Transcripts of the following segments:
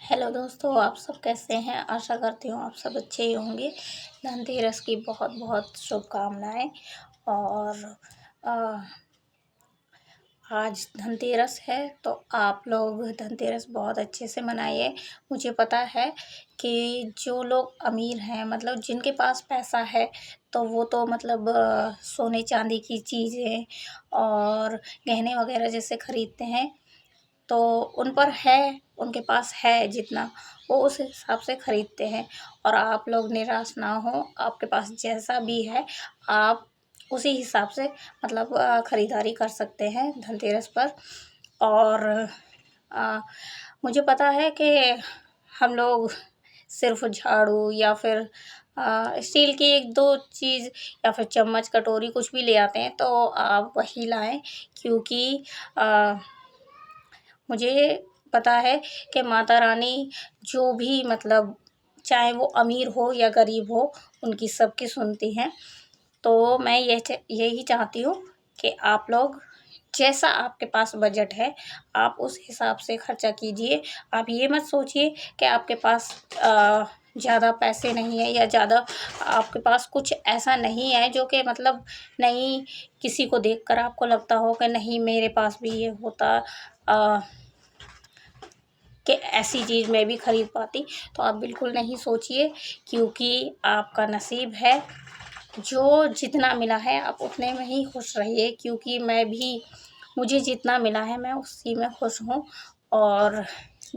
Hello दोस्तों, आप सब कैसे हैं। आशा करती हूँ आप सब अच्छे ही होंगे। धनतेरस की बहुत बहुत शुभकामनाएं। और अ, आज धनतेरस है तो आप लोग धनतेरस बहुत अच्छे से मनाइए। मुझे पता है कि जो लोग अमीर हैं, मतलब जिनके पास पैसा है, तो वो तो मतलब सोने चांदी की चीज़ें और गहने वगैरह जैसे खरीदते हैं, तो उन पर है, उनके पास है जितना, वो उस हिसाब से खरीदते हैं। और आप लोग निराश ना हो, आपके पास जैसा भी है आप उसी हिसाब से मतलब खरीदारी कर सकते हैं धनतेरस पर। और अ, मुझे पता है कि हम लोग सिर्फ़ झाड़ू या फिर स्टील की 1-2 चीज़ या फिर चम्मच, कटोरी कुछ भी ले आते हैं, तो आप वही लाएँ, क्योंकि अ मुझे पता है कि माता रानी जो भी मतलब चाहे वो अमीर हो या गरीब हो, उनकी सबकी सुनती हैं। तो मैं यही चाहती हूँ कि आप लोग जैसा आपके पास बजट है, आप उस हिसाब से खर्चा कीजिए। आप ये मत सोचिए कि आपके पास ज़्यादा पैसे नहीं है या ज़्यादा आपके पास कुछ ऐसा नहीं है जो कि मतलब नहीं, किसी को देखकर आपको लगता हो कि नहीं मेरे पास भी ये होता अ कि ऐसी चीज़ मैं भी खरीद पाती। तो आप बिल्कुल नहीं सोचिए, क्योंकि आपका नसीब है। जो जितना मिला है आप उतने में ही खुश रहिए, क्योंकि मुझे जितना मिला है मैं उसी में खुश हूँ। और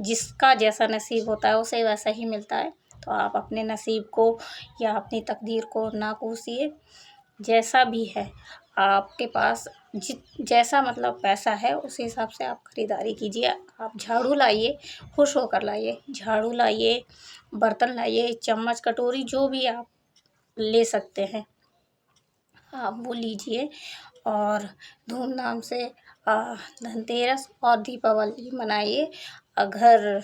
जिसका जैसा नसीब होता है उसे वैसा ही मिलता है। तो आप अपने नसीब को या अपनी तकदीर को ना कोसिए। जैसा भी है आपके पास, जैसा मतलब पैसा है उस हिसाब से आप खरीदारी कीजिए। आप झाड़ू लाइए, खुश होकर लाइए, झाड़ू लाइए, बर्तन लाइए, चम्मच, कटोरी जो भी आप ले सकते हैं, आप वो लीजिए। और धूमधाम से धनतेरस और दीपावली मनाइए। अगर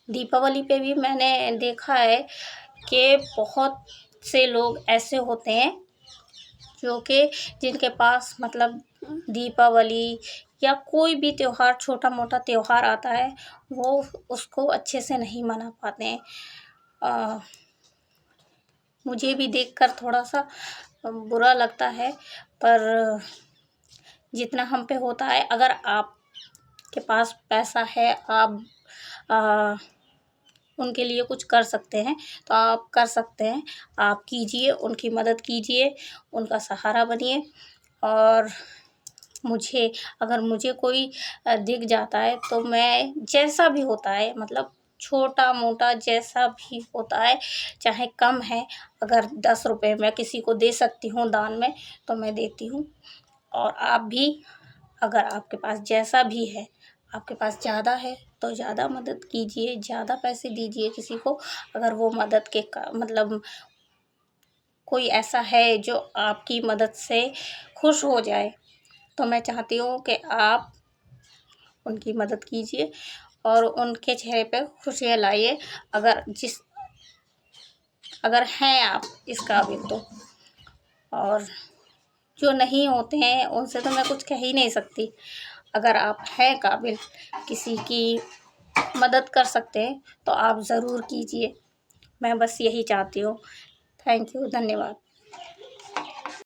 दीपावली पे भी मैंने देखा है कि बहुत से लोग ऐसे होते हैं जो कि जिनके पास मतलब दीपावली या कोई भी त्योहार, छोटा-मोटा त्योहार आता है, वो उसको अच्छे से नहीं मना पाते हैं। अ, मुझे भी देखकर थोड़ा-सा बुरा लगता है, पर जितना हम पे होता है, अगर आपके पास पैसा है, आप अ, उनके लिए कुछ कर सकते हैं, तो आप कर सकते हैं। आप कीजिए, उनकी मदद कीजिए, उनका सहारा बनिए। और अगर मुझे कोई दिख जाता है, तो मैं जैसा भी होता है, मतलब छोटा-मोटा जैसा भी होता है, चाहे कम है, अगर ₹10 मैं किसी को दे सकती हूँ दान में, तो मैं देती हूँ। और आप भी, अगर आपके पास जैसा भी है, आपके पास ज़्यादा है, तो ज़्यादा मदद कीजिए, ज़्यादा पैसे दीजिए किसी को। अगर वो मदद के का मतलब कोई ऐसा है जो आपकी मदद से खुश हो जाए, तो मैं चाहती हूँ कि आप उनकी मदद कीजिए और उनके चेहरे पे खुशियाँ लाइए, अगर हैं आप इस काबिल तो। और जो नहीं होते हैं उनसे तो मैं कुछ कह ही नहीं सकती। अगर आप हैं काबिल, किसी की मदद कर सकते हैं, तो आप ज़रूर कीजिए। मैं बस यही चाहती हूँ। थैंक यू, धन्यवाद।